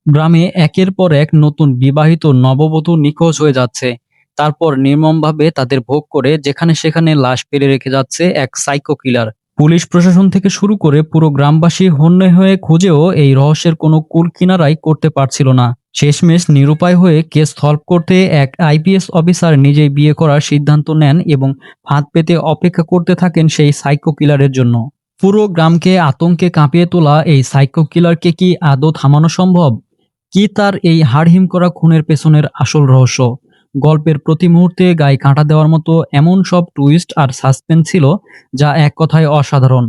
গ্রামে একের পর এক নতুন বিবাহিত নববধূ নিখোঁজ হয়ে যাচ্ছে। তারপর নির্মমভাবে তাদের ভোগ করে যেখানে সেখানে লাশ ফেলে রেখে যাচ্ছে এক সাইকো কিলার। পুলিশ প্রশাসন থেকে শুরু করে পুরো গ্রামবাসী হন্যে হয়ে খুঁজেও এই রহস্যের কোনো কূল কিনারাই করতে পারছিল না। শেষমেশ নিরুপায় হয়ে কেস সলভ করতে এক আইপিএস অফিসার নিজেই বিয়ে করার সিদ্ধান্ত নেন এবং ফাঁদ পেতে অপেক্ষা করতে থাকেন সেই সাইকো কিলারের জন্য। পুরো গ্রামকে আতঙ্কে কাঁপিয়ে তোলা এই সাইকো কিলারকে কি আদৌ থামানো সম্ভব? কি তার এই হাড়হিম করা খুনের পেছনের আসল রহস্য? গল্পের প্রতি মুহূর্তে গায়ে কাঁটা দেওয়ার মতো এমন সব টুইস্ট আর সাসপেন্স ছিল, যা এক কথায় অসাধারণ।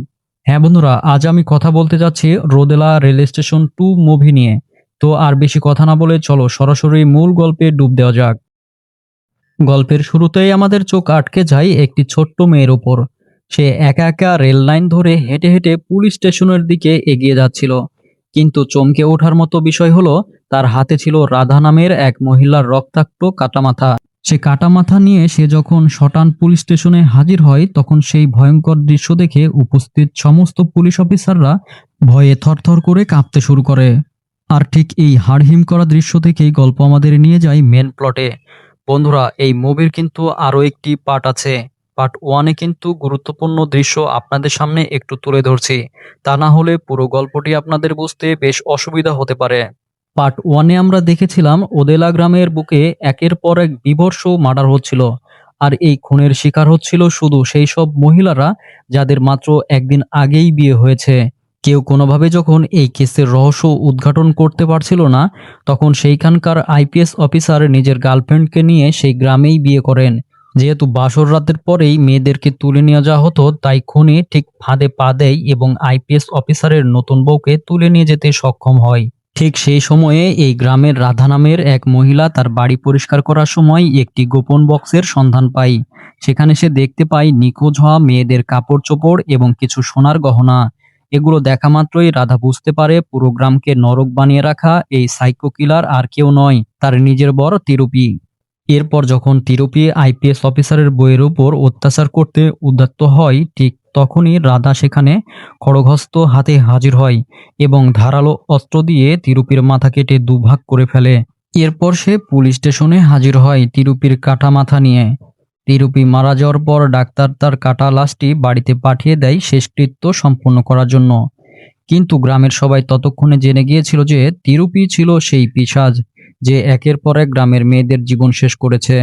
হ্যাঁ বন্ধুরা, আজ আমি কথা বলতে যাচ্ছি রোদেলা রেল স্টেশন 2 মুভি নিয়ে। তো আর বেশি কথা না বলে চলো সরাসরি মূল গল্পে ডুব দেওয়া যাক। গল্পের শুরুতেই আমাদের চোখ আটকে যায় একটি ছোট্ট মেয়ের ওপর। সে একা একা রেল লাইন ধরে হেঁটে হেঁটে পুলিশ স্টেশনের দিকে এগিয়ে যাচ্ছিল। কিন্তু চমকে ওঠার মতো বিষয় হলো, তার হাতে ছিল রাধা নামের এক মহিলার রক্তাক্ত কাটামাথা। সে কাটামাথা নিয়ে সে যখন সটান পুলিশ স্টেশনে হাজির হয়, তখন সেই ভয়ঙ্কর দৃশ্য দেখে উপস্থিত সমস্ত পুলিশ অফিসাররা ভয়ে থরথর করে কাঁপতে শুরু করে। আর ঠিক এই হাড়হিম করা দৃশ্য থেকেই গল্প আমাদের নিয়ে যায় মেন প্লটে। বন্ধুরা, এই মুভির কিন্তু আরো একটি পার্ট আছে। পার্ট ওয়ানে কিন্তু গুরুত্বপূর্ণ দৃশ্য আপনাদের সামনে একটু তুলে ধরছি, তা না হলে পুরো গল্পটি আপনাদের বুঝতে বেশ অসুবিধা হতে পারে। পার্ট ওয়ানে আমরা দেখেছিলাম ওদেলা গ্রামের বুকে একের পর এক বীভৎস মার্ডার হচ্ছিল। আর এই খুনের শিকার হচ্ছিল শুধু সেই সব মহিলারা যাদের মাত্র একদিন আগেই বিয়ে হয়েছে। কেউ কোনোভাবে যখন এই কেসের রহস্য উদ্ঘাটন করতে পারছিল না, তখন সেইখানকার আইপিএস অফিসার নিজের গার্লফ্রেন্ডকে নিয়ে সেই গ্রামেই বিয়ে করেন। যেহেতু বাসর রাতের পরেই মেয়েদেরকে তুলে নিয়ে যাওয়া হতো, তাই খুনি ঠিক ফাঁদে পা দেয় এবং আইপিএস অফিসারের নতুন বউকে তুলে নিয়ে যেতে সক্ষম হয়। ঠিক সেই সময়ে এই গ্রামের রাধা নামের এক মহিলা তার বাড়ি পরিষ্কার করার সময় একটি গোপন বক্সের সন্ধান পায়। সেখানে সে দেখতে পায় নিখোঁজ হওয়া মেয়েদের কাপড় চোপড় এবং কিছু সোনার গহনা। এগুলো দেখা মাত্রই রাধা বুঝতে পারে পুরো গ্রামকে নরক বানিয়ে রাখা এই সাইকো কিলার আর কেউ নয়, তার নিজের বর তিরুপি। এরপর যখন তিরুপি আইপিএস অফিসারের বইয়ের উপর অত্যাচার করতে উদ্যত হয়, ঠিক তখনই রাধা সেখানে খড়গহস্ত হাতে হাজির হয় এবং ধারালো অস্ত্র দিয়ে তিরুপির মাথা কেটে দুভাগ করে ফেলে। এরপর সে পুলিশ স্টেশনে হাজির হয় তিরুপির কাটা মাথা নিয়ে। তিরুপি মারা যাওয়ার পর ডাক্তার তার কাটা লাশটি বাড়িতে পাঠিয়ে দেয় শেষকৃত্য সম্পন্ন করার জন্য। কিন্তু গ্রামের সবাই ততক্ষণে জেনে গিয়েছিল যে তিরুপি ছিল সেই পিশাচ যে একের পর এক গ্রামের মেয়েদের জীবন শেষ করেছে।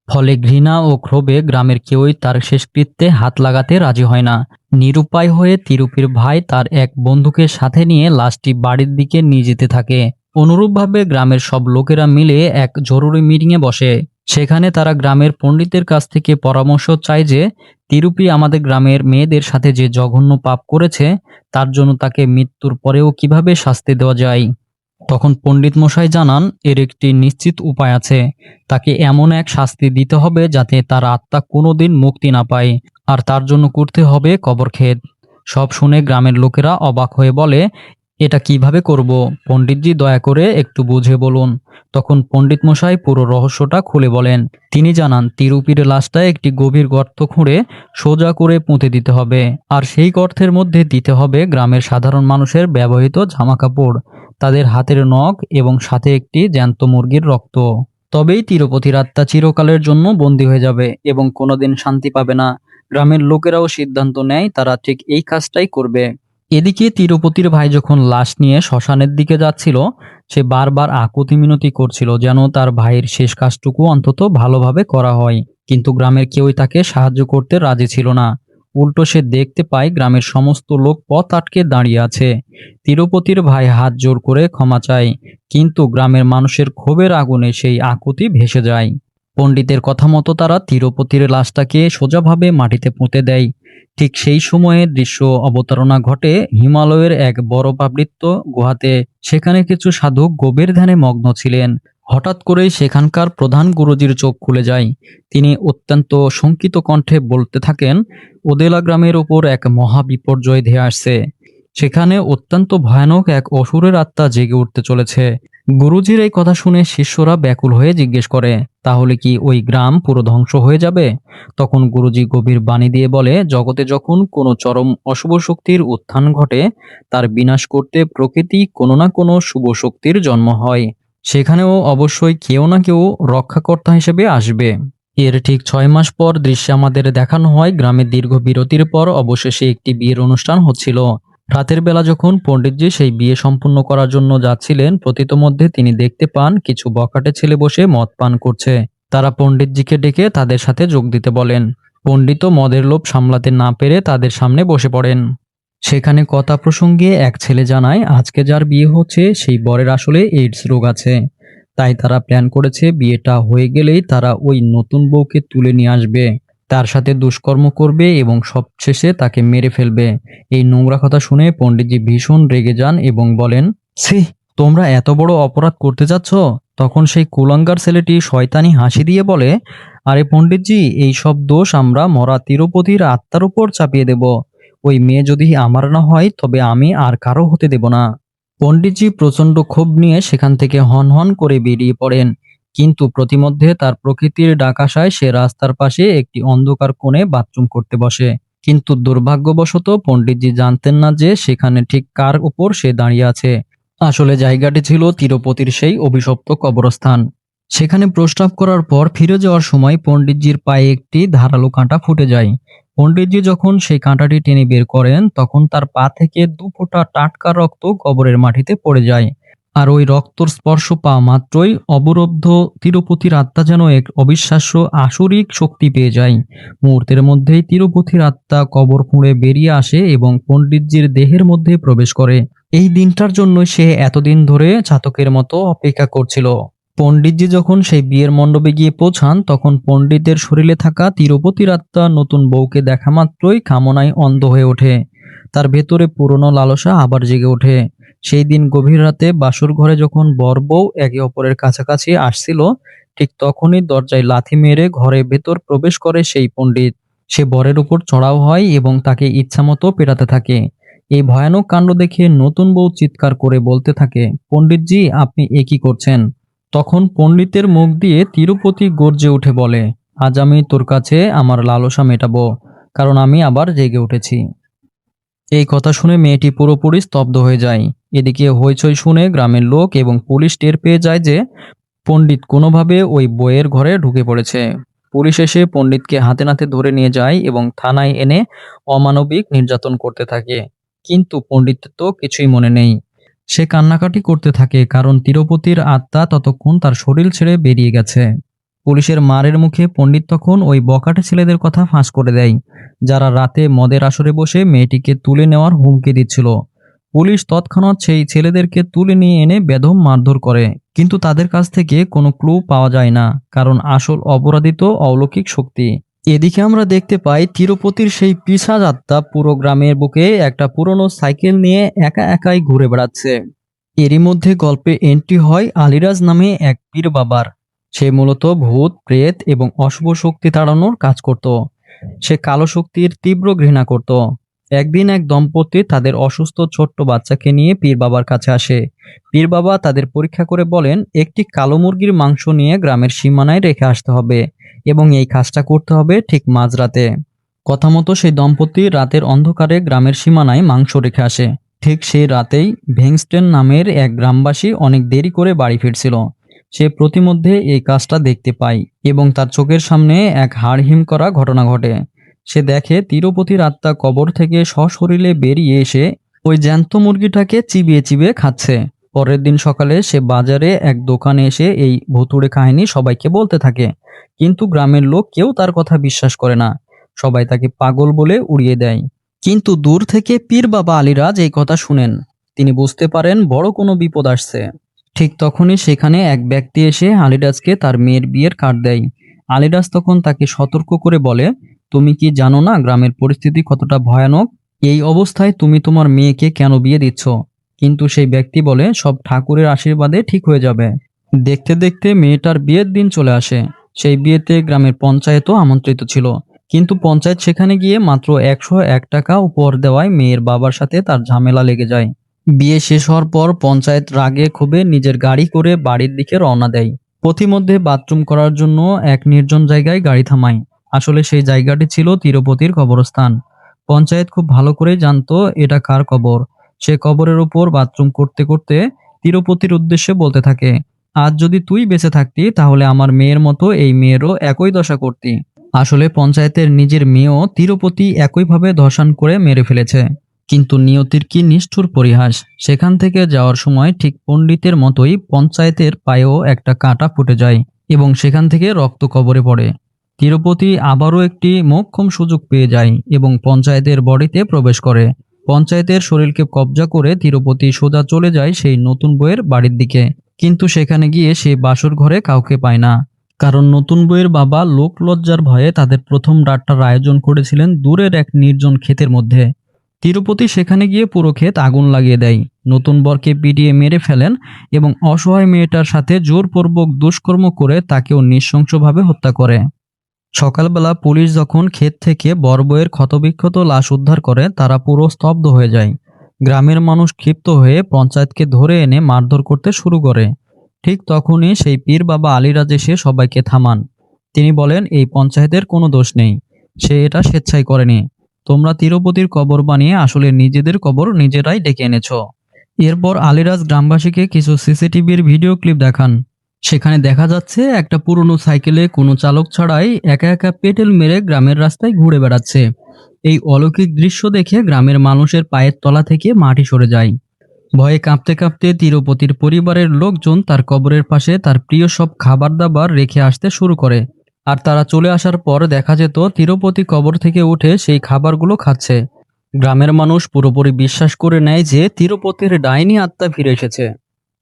ফলে ঘৃণা ও ক্ষোভে গ্রামের কেউই তার শেষকৃত্যে হাত লাগাতে রাজি হয় না। নিরুপায় হয়ে তিরুপির ভাই তার এক বন্ধুকে সাথে নিয়ে লাশটি বাড়ির দিকে নিয়ে যেতে থাকে। অনুরূপভাবে গ্রামের সব লোকেরা মিলে এক জরুরি মিটিংয়ে বসে। সেখানে তারা গ্রামের পণ্ডিতের কাছ থেকে পরামর্শ চায় যে তিরুপি আমাদের গ্রামের মেয়েদের সাথে যে জঘন্য পাপ করেছে, তার জন্য তাকে মৃত্যুর পরেও কিভাবে শাস্তি দেওয়া যায়। তখন পণ্ডিত মশাই জানান, এর একটি নিশ্চিত উপায় আছে। তাকে এমন এক শাস্তি দিতে হবে যাতে তার আত্মা কোনোদিন মুক্তি না পায়, আর তার জন্য করতে হবে কবরক্ষেত। সব শুনে গ্রামের লোকেরা অবাক হয়ে বলে, এটা কিভাবে করব? পণ্ডিতজি দয়া করে একটু বুঝে বলুন। তখন পণ্ডিত মশাই পুরো রহস্যটা খুলে বলেন। তিনি জানান, তিরুপির লাশটা একটি গভীর গর্ত খুঁড়ে সোজা করে পুঁতে দিতে হবে, আর সেই গর্তের মধ্যে দিতে হবে গ্রামের সাধারণ মানুষের ব্যবহৃত জামাকাপড়, তাদের হাতের নখ এবং সাথে একটি জ্যান্ত মুরগির রক্ত। তবেই তিরুপতির আত্মা চিরকালের জন্য বন্দী হয়ে যাবে এবং কোনোদিন শান্তি পাবে না। গ্রামের লোকেরাও সিদ্ধান্ত নেয় তারা ঠিক এই কাজটাই করবে। এদিকে তিরুপতির ভাই যখন লাশ নিয়ে শ্মশানের দিকে যাচ্ছিল, সে বারবার আকুতি মিনতি করছিল যেন তার ভাইয়ের শেষ কাজটুকু অন্তত ভালোভাবে করা হয়। কিন্তু গ্রামের কেউই তাকে সাহায্য করতে রাজি ছিল না। উল্টো সে দেখতে পায় গ্রামের সমস্ত লোক পথ আটকে দাঁড়িয়ে আছে। তিরুপতির ভাই হাত জোর করে ক্ষমা চায়, কিন্তু গ্রামের মানুষের ক্ষোভের আগুনে সেই আকুতি ভেসে যায়। পণ্ডিতের কথা মতো তারা তিরুপতির লাশটাকে সোজাভাবে মাটিতে পুঁতে দেয়। ঠিক সেই সময়ে দৃশ্য অবতারণা ঘটে হিমালয়ের এক বরফাবৃত গুহাতে। সেখানে কিছু সাধক গভীর ধ্যানে মগ্ন ছিলেন। হঠাৎ করেই সেখানকার প্রধান গুরুজির চোখ খুলে যায়। তিনি অত্যন্ত শঙ্কিত কণ্ঠে বলতে থাকেন, ওদেলা গ্রামের উপর এক মহা বিপর্যয় ধেয়ে আসছে। সেখানে অত্যন্ত ভয়ানক এক অসুরের আত্মা জেগে উঠতে চলেছে। গুরুজির এই কথা শুনে শিষ্যরা ব্যাকুল হয়ে জিজ্ঞেস করে, তাহলে কি ওই গ্রাম পুরো ধ্বংস হয়ে যাবে? তখন গুরুজি গভীর বাণী দিয়ে বলে, জগতে যখন কোনো চরম অশুভ শক্তির উত্থান ঘটে, তার বিনাশ করতে প্রকৃতি কোনো না কোনো শুভ শক্তির জন্ম হয়। সেখানেও অবশ্যই কেউ না কেউ রক্ষাকর্তা হিসেবে আসবে। এর ঠিক 6 মাস পর দৃশ্যে আমাদের দেখানো হয়, গ্রামের দীর্ঘ বিরতির পর অবশেষে একটি বিয়ের অনুষ্ঠান হচ্ছিল। রাতের বেলা যখন পণ্ডিতজি সেই বিয়ে সম্পূর্ণ করার জন্য যাচ্ছিলেন, প্রতিমধ্যে তিনি দেখতে পান কিছু বখাটে ছেলে বসে মদ পান করছে। তারা পণ্ডিতজিকে ডেকে তাদের সাথে যোগ দিতে বলেন। পণ্ডিতও মদের লোভ সামলাতে না পেরে তাদের সামনে বসে পড়েন। সেখানে কথা প্রসঙ্গে এক ছেলে জানায়, আজকে যার বিয়ে হচ্ছে সেই বরের আসলে এইডস রোগ আছে। তাই তারা প্ল্যান করেছে বিয়েটা হয়ে গেলেই তারা ওই নতুন বউকে তুলে নিয়ে আসবে, তার সাথে দুষ্কর্ম করবে এবং সবশেষে তাকে মেরে ফেলবে। এই নোংরা কথা শুনে পণ্ডিতজি ভীষণ রেগে যান এবং বলেন, ছি, তোমরা এত বড় অপরাধ করতে যাচ্ছ? তখন সেই কুলাঙ্গার ছেলেটি শয়তানি হাসি দিয়ে বলে, আরে পণ্ডিতজি, এই সব দোষ আমরা মরা তিরুপতির আত্মার উপর চাপিয়ে দেব। ওই মেয়ে যদি আমার না হয় তবে আমি আর কারো হতে দেব না। পণ্ডিতজি প্রচণ্ড ক্ষোভ নিয়ে সেখান থেকে হন হন করে বেরিয়ে পড়েন। কিন্তু প্রতিমধ্যে তার প্রকৃতির ডাক আসায় সে রাস্তার পাশে একটি অন্ধকার কোণে বাথরুম করতে বসে। কিন্তু দুর্ভাগ্যবশত পণ্ডিতজি জানতেন না যে সেখানে ঠিক কার উপর সে দাঁড়িয়ে আছে। আসলে জায়গাটি ছিল তিরুপতির সেই অভিশপ্ত কবরস্থান। সেখানে প্রস্রাব করার পর ফিরে যাওয়ার সময় পণ্ডিতজির পায়ে একটি ধারালো কাঁটা ফুটে যায়। পণ্ডিতজি যখন সেই কাঁটাটি টেনে বের করেন, তখন তার পা থেকে 2 ফোঁটা টাটকা রক্ত কবরের মাটিতে পড়ে যায়। আর ওই রক্তর স্পর্শ পাওয়া মাত্রই অবরুদ্ধ তিরুপতির আত্মা যেন এক অবিশ্বাস্য আসুরিক শক্তি পেয়ে যায়। মুহূর্তের মধ্যেই তিরুপতির আত্মা কবর ফুঁড়ে বেরিয়ে আসে এবং পণ্ডিতজির দেহের মধ্যে প্রবেশ করে। এই দিনটার জন্য সে এতদিন ধরে চাতকের মতো অপেক্ষা করছিল। পণ্ডিতজি যখন সেই বিয়ের মণ্ডপে গিয়ে পৌঁছান, তখন পণ্ডিতের শরীরে থাকা তিরুপতির আত্মা নতুন বউকে দেখা মাত্রই কামনায় অন্ধ হয়ে ওঠে। তার ভেতরে পুরনো লালসা আবার জেগে ওঠে। সেই দিন গভীর রাতে বাসর ঘরে যখন বর বউ একে অপরের কাছাকাছি আসছিল, ঠিক তখনই দরজায় লাথি মেরে ঘরে ভেতর প্রবেশ করে সেই পণ্ডিত। সে বরের উপর চড়াও হয় এবং তাকে ইচ্ছামতো পেটাতে থাকে। এই ভয়ানক কাণ্ড দেখে নতুন বউ চিৎকার করে বলতে থাকে, পণ্ডিতজি, আপনি এ কি করছেন? তখন পণ্ডিতের মুখ দিয়ে তিরুপতি গর্জে উঠে বলে, আজ আমি তোর কাছে আমার লালসা মেটাবো, কারণ আমি আবার জেগে উঠেছি। এই কথা শুনে মেয়েটি পুরোপুরি স্তব্ধ হয়ে যায়। এদিকে হইচই শুনে গ্রামের লোক এবং পুলিশ টের পেয়ে যায় যে পণ্ডিত কোনোভাবে ওই বইয়ের ঘরে ঢুকে পড়েছে। পুলিশ এসে পণ্ডিতকে হাতে নাতে ধরে নিয়ে যায় এবং থানায় এনে অমানবিক নির্যাতন করতে থাকে। কিন্তু পণ্ডিতের তো কিছুই মনে নেই। সে কান্নাকাটি করতে থাকে, কারণ তিরুপতির আত্মা ততক্ষণ তার শরীর ছেড়ে বেরিয়ে গেছে। পুলিশের মারের মুখে পণ্ডিত তখন ওই বখাটে ছেলেদের কথা ফাঁস করে দেয়, যারা রাতে মদের আসরে বসে মেয়েটিকে তুলে নেওয়ার হুমকি দিচ্ছিল। পুলিশ তৎক্ষণাৎ সেই ছেলেদেরকে তুলে নিয়ে এনে বেদম মারধর করে, কিন্তু তাদের কাছ থেকে কোনো ক্লু পাওয়া যায় না, কারণ আসল অপরাধী তো অলৌকিক শক্তি। এদিকে আমরা দেখতে পাই তিরুপতির সেই পিশাচ আত্মা পুরো গ্রামের বুকে একটা পুরনো সাইকেল নিয়ে একা একাই ঘুরে বেড়াচ্ছে। এরই মধ্যে গল্পে এন্ট্রি হয় আলিরাজ নামে এক পীর বাবার। সে মূলত ভূত, প্রেত এবং অশুভ শক্তি তাড়ানোর কাজ করত। সে কালো শক্তির তীব্র ঘৃণা করত। একদিন এক দম্পতি তাদের অসুস্থ ছোট্ট বাচ্চাকে নিয়ে পীর বাবার কাছে আসে। পীর বাবা তাদের পরীক্ষা করে বলেন, একটি কালো মুরগির মাংস নিয়ে গ্রামের সীমানায় রেখে আসতে হবে এবং এই কাজটা করতে হবে ঠিক মাঝরাতে। কথা মতো সেই দম্পতি রাতের অন্ধকারে গ্রামের সীমানায় মাংস রেখে আসে। ঠিক সেই রাতেই ভেংস্টেন নামের এক গ্রামবাসী অনেক দেরি করে বাড়ি ফিরছিল। সে প্রতিমধ্যে এই কাজটা দেখতে পায় এবং তার চোখের সামনে এক হাড়হিম করা ঘটনা ঘটে। সে দেখে তিরুপতির আত্মা কবর থেকে সশরীরে বেরিয়ে এসে ওই জ্যান্ত মুরগিটাকে চিবিয়ে চিবিয়ে খাচ্ছে। পরের দিন সকালে সে বাজারে এক দোকানে এসে এই ভুতুড়ে কাহিনী সবাইকে বলতে থাকে, কিন্তু গ্রামের লোক কেউ তার কথা বিশ্বাস করে না। সবাই তাকে পাগল বলে উড়িয়ে দেয়। কিন্তু দূর থেকে পীর বাবা আলীরাজ এই কথা শুনেন। তিনি বুঝতে পারেন বড় কোনো বিপদ আসছে। ঠিক তখনই সেখানে এক ব্যক্তি এসে আলীরাজকে তার মেয়ের বিয়ের কার্ড দেয়। আলীরাজ তখন তাকে সতর্ক করে বলে, তুমি কি জানো না গ্রামের পরিস্থিতি কতটা ভয়ানক? এই অবস্থায় তুমি তোমার মেয়েকে কেন বিয়ে দিচ্ছ? কিন্তু সেই ব্যক্তি বলে, সব ঠাকুরের আশীর্বাদে ঠিক হয়ে যাবে। দেখতে দেখতে মেয়েটার বিয়ের দিন চলে আসে। সেই বিয়েতে গ্রামের পঞ্চায়েতও আমন্ত্রিত ছিল, কিন্তু পঞ্চায়েত সেখানে গিয়ে মাত্র 101 টাকা উপহার দেওয়ায় মেয়ের বাবার সাথে তার ঝামেলা লেগে যায়। বিয়ে শেষ হওয়ার পর পঞ্চায়েত রাগে ক্ষোভে নিজের গাড়ি করে বাড়ির দিকে রওনা দেয়। পথিমধ্যে বাথরুম করার জন্য এক নির্জন জায়গায় গাড়ি থামায়। আসলে সেই জায়গাটি ছিল তিরুপতির কবরস্থান। পঞ্চায়েত খুব ভালো করেই জানতো এটা কার কবর। সে কবরের উপর বাথরুম করতে করতে তিরুপতির উদ্দেশ্যে বলতে থাকে, আজ যদি তুই বেঁচে থাকতি তাহলে আমার মেয়ের মতো এই মেয়েরও একই দশা করতি। আসলে পঞ্চায়েতের নিজের মেয়েও তিরুপতি একইভাবে ধর্ষণ করে মেরে ফেলেছে। কিন্তু নিয়তির কি নিষ্ঠুর পরিহাস! সেখান থেকে যাওয়ার সময় ঠিক পণ্ডিতের মতোই পঞ্চায়েতের পায়েও একটা কাঁটা ফুটে যায় এবং সেখান থেকে রক্ত কবরে পড়ে। তিরুপতি আবারও একটি মোক্ষম সুযোগ পেয়ে যায় এবং পঞ্চায়েতের বডিতে প্রবেশ করে। পঞ্চায়েতের শরীরকে কবজা করে তিরুপতি সোজা চলে যায় সেই নতুন বউয়ের বাড়ির দিকে। কিন্তু সেখানে গিয়ে সে বাসর ঘরে কাউকে পায় না, কারণ নতুন বউয়ের বাবা লোক লজ্জার ভয়ে তাদের প্রথম রাতটার আয়োজন করেছিলেন দূরের এক নির্জন ক্ষেতের মধ্যে। তিরুপতি সেখানে গিয়ে পুরো ক্ষেত আগুন লাগিয়ে দেয়, নতুন বরকে পিটিয়ে মেরে ফেলেন এবং অসহায় মেয়েটার সাথে জোরপূর্বক দুষ্কর্ম করে তাকেও নৃশংসভাবে হত্যা করে। সকালবেলা পুলিশ যখন ক্ষেত থেকে বর বউয়ের ক্ষতবিক্ষত লাশ উদ্ধার করে তারা পুরো স্তব্ধ হয়ে যায়। গ্রামের মানুষ ক্ষিপ্ত হয়ে পঞ্চায়েতকে ধরে এনে মারধর করতে শুরু করে। ঠিক তখনই সেই পীর বাবা আলীরাজ এসে সবাইকে থামান। তিনি বলেন, এই পঞ্চায়েতের কোনো দোষ নেই, সে এটা স্বেচ্ছায় করেনি। তোমরা তিরুপতির কবর বানিয়ে আসলে নিজেদের কবর নিজেরাই ডেকে এনেছ। এরপর আলীরাজ গ্রামবাসীকে কিছু সিসিটিভির ভিডিও ক্লিপ দেখান। সেখানে দেখা যাচ্ছে একটা পুরনো সাইকেলে কোনো চালক ছাড়াই একা একা পেটেল মেরে গ্রামের রাস্তায় ঘুরে বেড়াচ্ছে। এই অলৌকিক দৃশ্য দেখে গ্রামের মানুষের পায়ের তলা থেকে মাটি সরে যায়। ভয়ে কাঁপতে কাঁপতে তিরুপতির পরিবারের লোকজন তার কবরের পাশে তার প্রিয় সব খাবার দাবার রেখে আসতে শুরু করে। আর তারা চলে আসার পর দেখা যেত তিরুপতি কবর থেকে উঠে সেই খাবারগুলো খাচ্ছে। গ্রামের মানুষ পুরোপুরি বিশ্বাস করে নেয় যে তিরুপতির ডাইনি আত্মা ফিরে এসেছে।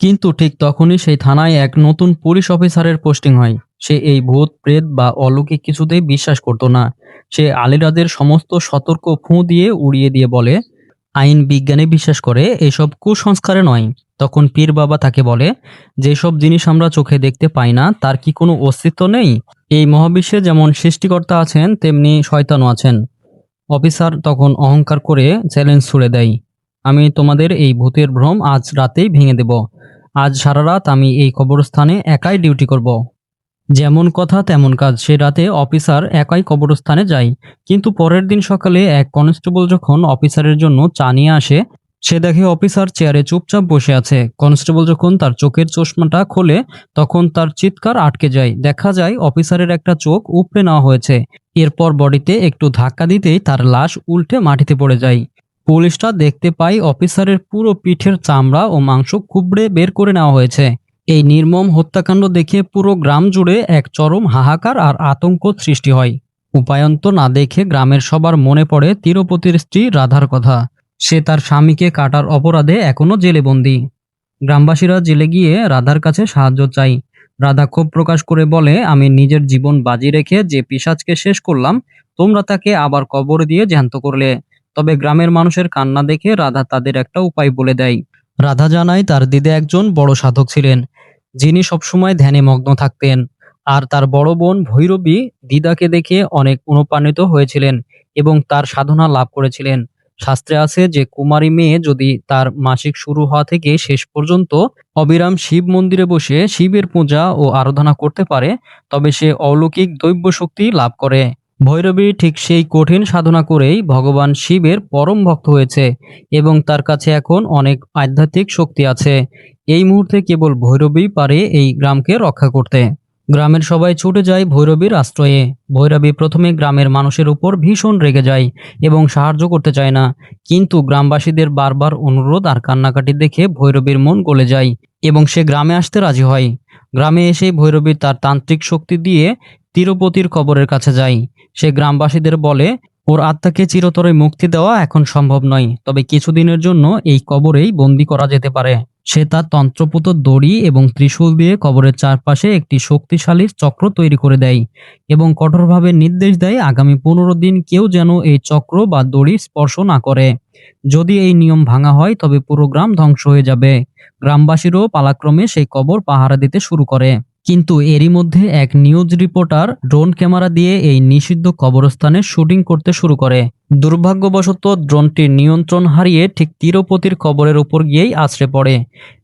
কিন্তু ঠিক তখনই সেই থানায় এক নতুন পুলিশ অফিসারের পোস্টিং হয়। সে এই ভূত প্রেত বা অলৌকিক কিছুতেই বিশ্বাস করতো না। সে আলীরাজের সমস্ত সতর্ক ফু দিয়ে উড়িয়ে দিয়ে বলে, আইন বিজ্ঞানে বিশ্বাস করে, এসব কুসংস্কারে নয়। তখন পীর বাবা তাকে বলে, যেসব জিনিস আমরা চোখে দেখতে পাই না তার কি কোনো অস্তিত্ব নেই? এই মহাবিশ্বে যেমন সৃষ্টিকর্তা আছেন তেমনি শয়তানও আছেন। অফিসার তখন অহংকার করে চ্যালেঞ্জ ছুড়ে দেয়, আমি তোমাদের এই ভূতের ভ্রম আজ রাতেই ভেঙে দেব। আজ সারা রাত আমি এই কবরস্থানে একাই ডিউটি করব। যেমন কথা তেমন কাজ। সে রাতে অফিসার একাই কবরস্থানে যায়। কিন্তু পরের দিন সকালে এক কনস্টেবল যখন অফিসারের জন্য চা নিয়ে আসে, সে দেখে অফিসার চেয়ারে চুপচাপ বসে আছে। কনস্টেবল যখন তার চোখের চশমাটা খোলে তখন তার চিৎকার আটকে যায়। দেখা যায় অফিসারের একটা চোখ উপড়ে নেওয়া হয়েছে। এরপর বডিতে একটু ধাক্কা দিতেই তার লাশ উল্টে মাটিতে পড়ে যায়। পুলিশরা দেখতে পায় অফিসারের পুরো পিঠের চামড়া ও মাংস খুবড়ে বের করে নেওয়া হয়েছে। এই নির্মম হত্যাকাণ্ড দেখে পুরো গ্রাম জুড়ে এক চরম হাহাকার আর আতঙ্ক সৃষ্টি হয়। উপায়ন্ত না দেখে গ্রামের সবার মনে পড়ে তিরুপতির স্ত্রী রাধার কথা। সে তার স্বামীকে কাটার অপরাধে এখনো জেলে বন্দী। গ্রামবাসীরা জেলে গিয়ে রাধার কাছে সাহায্য চায়। রাধা ক্ষোভ প্রকাশ করে বলে, আমি নিজের জীবন বাজি রেখে যে পিশাচকে শেষ করলাম, তোমরা তাকে আবার কবর দিয়ে জ্যান্ত করলে। তবে গ্রামের মানুষের কান্না দেখে রাধা তাদের একটা উপায় বলে দেয়। রাধা জানায় তার দিদা একজন বড় সাধক ছিলেন, যিনি সবসময় ধ্যানে মগ্ন থাকতেন। আর তার বড় বোন ভৈরবী দিদাকে দেখে অনেক অনুপ্রাণিত হয়েছিলেন এবং তার সাধনা লাভ করেছিলেন। শাস্ত্রে আছে যে কুমারী মেয়ে যদি তার মাসিক শুরু হওয়া থেকে শেষ পর্যন্ত অবিরাম শিব মন্দিরে বসে শিবের পূজা ও আরাধনা করতে পারে তবে সে অলৌকিক দৈব শক্তি লাভ করে। ভৈরবী ঠিক সেই কঠিন সাধনা করেই ভগবান শিবের পরম ভক্ত হয়েছে এবং তার কাছে এখন অনেক আধ্যাত্মিক শক্তি আছে। এই মুহূর্তে কেবল ভৈরবী পারে এই গ্রামকে রক্ষা করতে। গ্রামের সবাই ছুটে যায় ভৈরবীর আশ্রয়ে। ভৈরবী প্রথমে গ্রামের মানুষের উপর ভীষণ রেগে যায় এবং সাহায্য করতে চায় না। কিন্তু গ্রামবাসীদের বারবার অনুরোধ আর কান্নাকাটি দেখে ভৈরবীর মন গলে যায় এবং সে গ্রামে আসতে রাজি হয়। গ্রামে এসে ভৈরবী তার তান্ত্রিক শক্তি দিয়ে তিরুপতির কবরের কাছে যায়। সে গ্রামবাসীদের বলে, ওর আত্মাকে চিরতরে মুক্তি দেওয়া এখন সম্ভব নয়, তবে কিছুদিনের জন্য এই কবরেই বন্দি করা যেতে পারে। সে তার তন্ত্রপুত দড়ি এবং ত্রিশূল দিয়ে কবরের চারপাশে একটি শক্তিশালী চক্র তৈরি করে দেয় এবং কঠোরভাবে নির্দেশ দেয় আগামী 15 দিন কেউ যেন এই চক্র বা দড়ি স্পর্শ না করে। যদি এই নিয়ম ভাঙা হয় তবে পুরো গ্রাম ধ্বংস হয়ে যাবে। গ্রামবাসীরও পালাক্রমে সেই কবর পাহারা দিতে শুরু করে। কিন্তু এরই মধ্যে এক নিউজ রিপোর্টার ড্রোন ক্যামেরা দিয়ে এই নিষিদ্ধ কবরস্থানের শুটিং করতে শুরু করে। দুর্ভাগ্যবশত ড্রোনটি নিয়ন্ত্রণ হারিয়ে ঠিক তিরুপতির কবরের উপর গিয়েই আছড়ে পড়ে।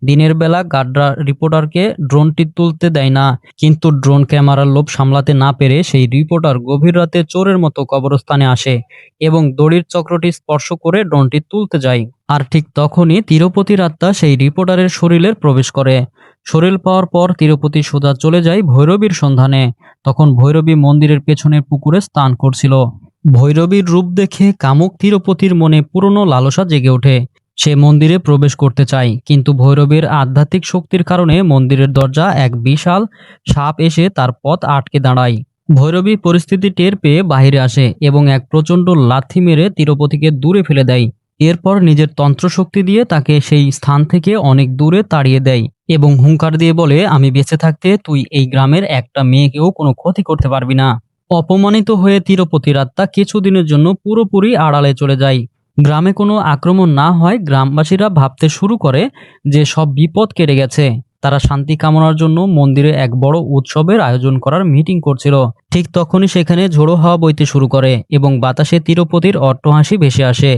দিনের বেলা গার্ডরা রিপোর্টারকে ড্রোনটি তুলতে দেয় না, কিন্তু ড্রোন ক্যামেরার লোভ সামলাতে না পেরে সেই রিপোর্টার গভীর রাতে চোরের মতো কবরস্থানে আসে এবং দড়ির চক্রটি স্পর্শ করে ড্রোনটি তুলতে যায়। আর ঠিক তখনই তিরুপতির আত্মা সেই রিপোর্টারের শরীরে প্রবেশ করে। শরীর পাওয়ার পর তিরুপতি সোজা চলে যায় ভৈরবীর সন্ধানে। তখন ভৈরবী মন্দিরের পেছনের পুকুরে স্নান করছিল। ভৈরবীর রূপ দেখে কামুক তিরুপতির মনে পুরনো লালসা জেগে ওঠে। সে মন্দিরে প্রবেশ করতে চায়, কিন্তু ভৈরবীর আধ্যাত্মিক শক্তির কারণে মন্দিরের দরজা এক বিশাল সাপ এসে তার পথ আটকে দাঁড়ায়। ভৈরবী পরিস্থিতি টের পেয়ে বাইরে আসে এবং এক প্রচণ্ড লাথি মেরে তিরুপতিকে দূরে ফেলে দেয়। এরপর নিজের তন্ত্রশক্তি দিয়ে তাকে সেই স্থান থেকে অনেক দূরে তাড়িয়ে দেয় এবং হুঙ্কার দিয়ে বলে, আমি বেঁচে থাকতে তুই এই গ্রামের একটা মেয়েকেও কোনো ক্ষতি করতে পারবি না। অপমানিত হয়ে তিরুপতির আত্মা কিছুদিনের জন্য পুরোপুরি আড়ালে চলে যায়। গ্রামে কোনো আক্রমণ না হয় গ্রামবাসীরা ভাবতে শুরু করে যে সব বিপদ কেটে গেছে। তারা শান্তি কামনার জন্য মন্দিরে এক বড় উৎসবের আয়োজন করার মিটিং করছিল। ঠিক তখনই সেখানে ঝোড়ো হাওয়া বইতে শুরু করে এবং বাতাসে তিরুপতির অট্টহাসি ভেসে আসে।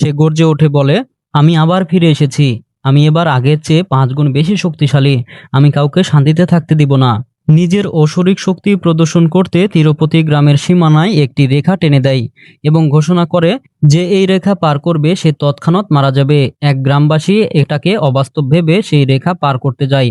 সে গর্জে ওঠে বলে, আমি আবার ফিরে এসেছি। আমি এবার আগের চেয়ে 5 গুণ বেশি শক্তিশালী। আমি কাউকে শান্তিতে থাকতে দিব না। নিজের অশরিক শক্তি প্রদর্শন করতে তিরুপতি গ্রামের সীমানায় একটি রেখা টেনে দেয় এবং ঘোষণা করে যে এই রেখা পার করবে সে তৎক্ষণাৎ মারা যাবে। এক গ্রামবাসী এটাকে অবাস্তব ভেবে সেই রেখা পার করতে যায়।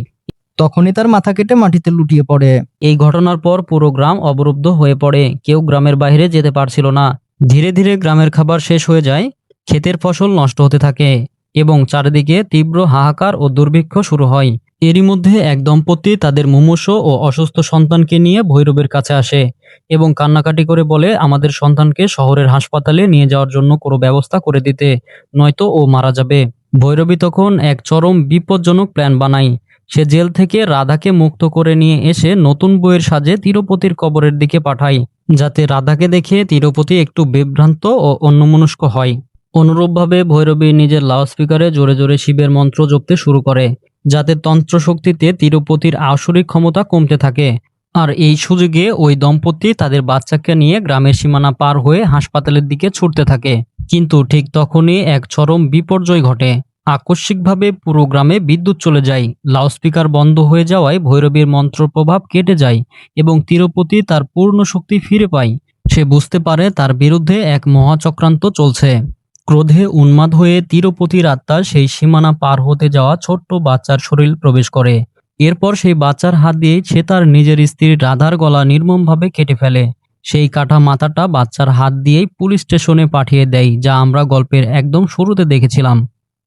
তখনই তার মাথা কেটে মাটিতে লুটিয়ে পড়ে। এই ঘটনার পর পুরো গ্রাম অবরুদ্ধ হয়ে পড়ে। কেউ গ্রামের বাইরে যেতে পারছিল না। ধীরে ধীরে গ্রামের খাবার শেষ হয়ে যায়, ক্ষেতের ফসল নষ্ট হতে থাকে এবং চারিদিকে তীব্র হাহাকার ও দুর্ভিক্ষ শুরু হয়। এরই মধ্যে এক দম্পতি তাদের মুমূর্ষু ও অসুস্থ সন্তানকে নিয়ে ভৈরবের কাছে আসে এবং কান্নাকাটি করে বলে, আমাদের সন্তানকে শহরের হাসপাতালে নিয়ে যাওয়ার জন্য কোনো ব্যবস্থা করে দিতে, নয়তো ও মারা যাবে। ভৈরবী তখন এক চরম বিপজ্জনক প্ল্যান বানায়। সে জেল থেকে রাধাকে মুক্ত করে নিয়ে এসে নতুন বউয়ের সাজে তিরুপতির কবরের দিকে পাঠায়, যাতে রাধাকে দেখে তিরুপতি একটু বিভ্রান্ত ও অন্যমনস্ক হয়। অনুরূপভাবে ভৈরবী নিজের লাউডস্পিকারে জোরে জোরে শিবের মন্ত্র জপতে শুরু করে, যাতে তন্ত্রশক্তিতে তিরুপতির আসরিক ক্ষমতা কমতে থাকে। আর এই সুযোগে ওই দম্পতি তাদের বাচ্চাকে নিয়ে গ্রামের সীমানা পার হয়ে হাসপাতালের দিকে ছুটতে থাকে। কিন্তু ঠিক তখনই এক চরম বিপর্যয় ঘটে। আকস্মিকভাবে পুরো গ্রামে বিদ্যুৎ চলে যায়। লাউডস্পিকার বন্ধ হয়ে যাওয়ায় ভৈরবীর মন্ত্র প্রভাব কেটে যায় এবং তিরুপতি তার পূর্ণ শক্তি ফিরে পায়। সে বুঝতে পারে তার বিরুদ্ধে এক মহাচক্রান্ত চলছে। ক্রোধে উন্মাদ হয়ে তিরুপতির আত্মা সেই সীমানা পার হতে যাওয়া ছোট্ট বাচ্চার শরীর প্রবেশ করে। এরপর সেই বাচ্চার হাত দিয়ে সে তার নিজের স্ত্রী রাধার গলা নির্মমভাবে কেটে ফেলে। সেই কাটা মাথাটা বাচ্চার হাত দিয়েই পুলিশ স্টেশনে পাঠিয়ে দেয়, যা আমরা গল্পের একদম শুরুতে দেখেছিলাম।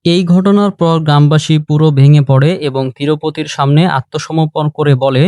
এই ঘটনার পর গ্রামবাসী পুরো ভেঙে পড়ে এবং তিরুপতির সামনে আত্মসমর্পণ করে বলে,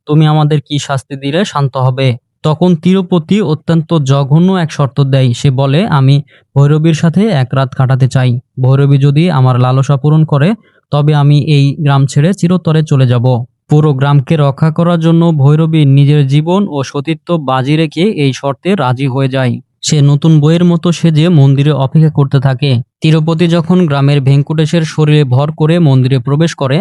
তুমি আমাদের কি শাস্তি দিলে শান্ত হবে? তখন তিরুপতি অত্যন্ত জঘন্য এক শর্ত দেয়। সে বলে, আমি ভৈরবীর সাথে এক রাত কাটাতে চাই। ভৈরবী যদি আমার লালসা পূরণ করে তবে আমি এই গ্রাম ছেড়ে চিরতরে চলে যাব। পুরো গ্রামকে রক্ষা করার জন্য ভৈরবী নিজের জীবন ও সতীত্ব বাজি রেখে এই শর্তে রাজি হয়ে যায়। সে নতুন বইয়ের মতো সেজে মন্দিরে অপেক্ষা করতে থাকে। তিরুপতি যখন গ্রামের ভেঙ্কটেশের শরীরে ভর করে মন্দিরে প্রবেশ করে,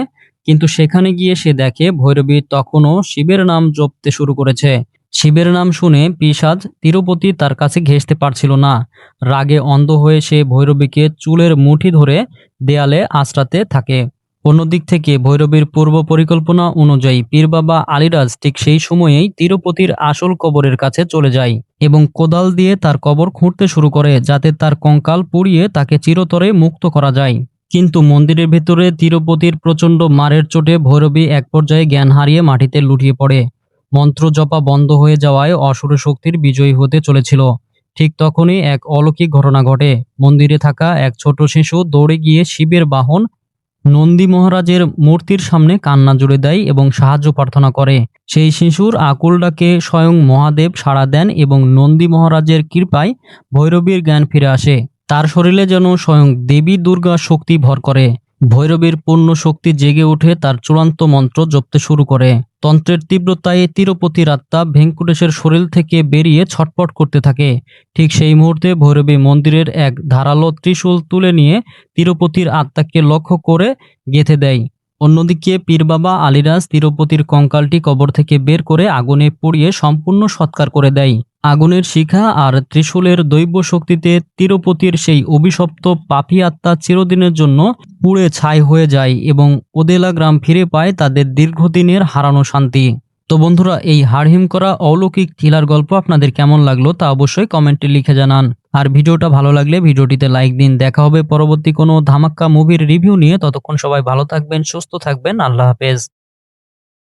কিন্তু সেখানে গিয়ে সে দেখে ভৈরবী তখনও শিবের নাম জপতে শুরু করেছে। শিবের নাম শুনে পিশাচ তিরুপতি তার কাছে ঘেঁষতে পারছিল না। রাগে অন্ধ হয়ে সে ভৈরবীকে চুলের মুঠি ধরে দেয়ালে আঁচড়াতে থাকে। অন্যদিক থেকে ভৈরবীর পূর্ব পরিকল্পনা অনুযায়ী পীর বাবা আলিরাজ ঠিক সেই সময়েই তিরুপতির আসল কবরের কাছে চলে যায় এবং কোদাল দিয়ে তার কবর খুঁড়তে শুরু করে, যাতে তার কঙ্কাল পুড়িয়ে তাকে চিরতরে মুক্ত করা যায়। কিন্তু মন্দিরের ভেতরে তিরুপতির প্রচণ্ড মারের চোটে ভৈরবী এক পর্যায়ে জ্ঞান হারিয়ে মাটিতে লুটিয়ে পড়ে। মন্ত্র জপা বন্ধ হয়ে যাওয়ায় অসুর শক্তির বিজয়ী হতে চলেছিল। ঠিক তখনই এক অলৌকিক ঘটনা ঘটে। মন্দিরে থাকা এক ছোট শিশু দৌড়ে গিয়ে শিবের বাহন নন্দী মহারাজের মূর্তির সামনে কান্না জুড়ে দেয় এবং সাহায্য প্রার্থনা করে। সেই শিশুর আকুল ডাকে স্বয়ং মহাদেব সাড়া দেন এবং নন্দী মহারাজের কৃপায় ভৈরবীর জ্ঞান ফিরে আসে। তার শরীরে যেন স্বয়ং দেবী দুর্গা শক্তি ভর করে। ভৈরবীর পূর্ণ শক্তি জেগে উঠে তার চূড়ান্ত মন্ত্র জপতে শুরু করে। তন্ত্রের তীব্রতায় তিরুপতির আত্মা ভেঙ্কটেশের শরীর থেকে বেরিয়ে ছটফট করতে থাকে। ঠিক সেই মুহূর্তে ভৈরবী মন্দিরের এক ধারালো ত্রিশূল তুলে নিয়ে তিরুপতির আত্মাকে লক্ষ্য করে গেঁথে দেয়। অন্যদিকে পীর বাবা আলিরাজ তিরুপতির কঙ্কালটি কবর থেকে বের করে আগুনে পুড়িয়ে সম্পূর্ণ সৎকার করে দেয়। আগুনের শিখা আর ত্রিশূলের দৈব শক্তিতে তিরুপতির সেই অভিশপ্ত পাপী আত্মা চিরদিনের জন্য পুড়ে ছাই হয়ে যায় এবং ওদেলা গ্রাম ফিরে পায় তাদের দীর্ঘদিনের হারানো শান্তি। তো বন্ধুরা, এই হাড়হিম করা অলৌকিক থ্রিলার গল্প আপনাদের কেমন লাগলো তা অবশ্যই কমেন্টে লিখে জানান। আর ভিডিওটা ভালো লাগলে ভিডিওটিতে লাইক দিন। দেখা হবে পরবর্তী কোনো ধামাক্কা মুভির রিভিউ নিয়ে। ততক্ষণ সবাই ভালো থাকবেন, সুস্থ থাকবেন। আল্লাহ হাফেজ।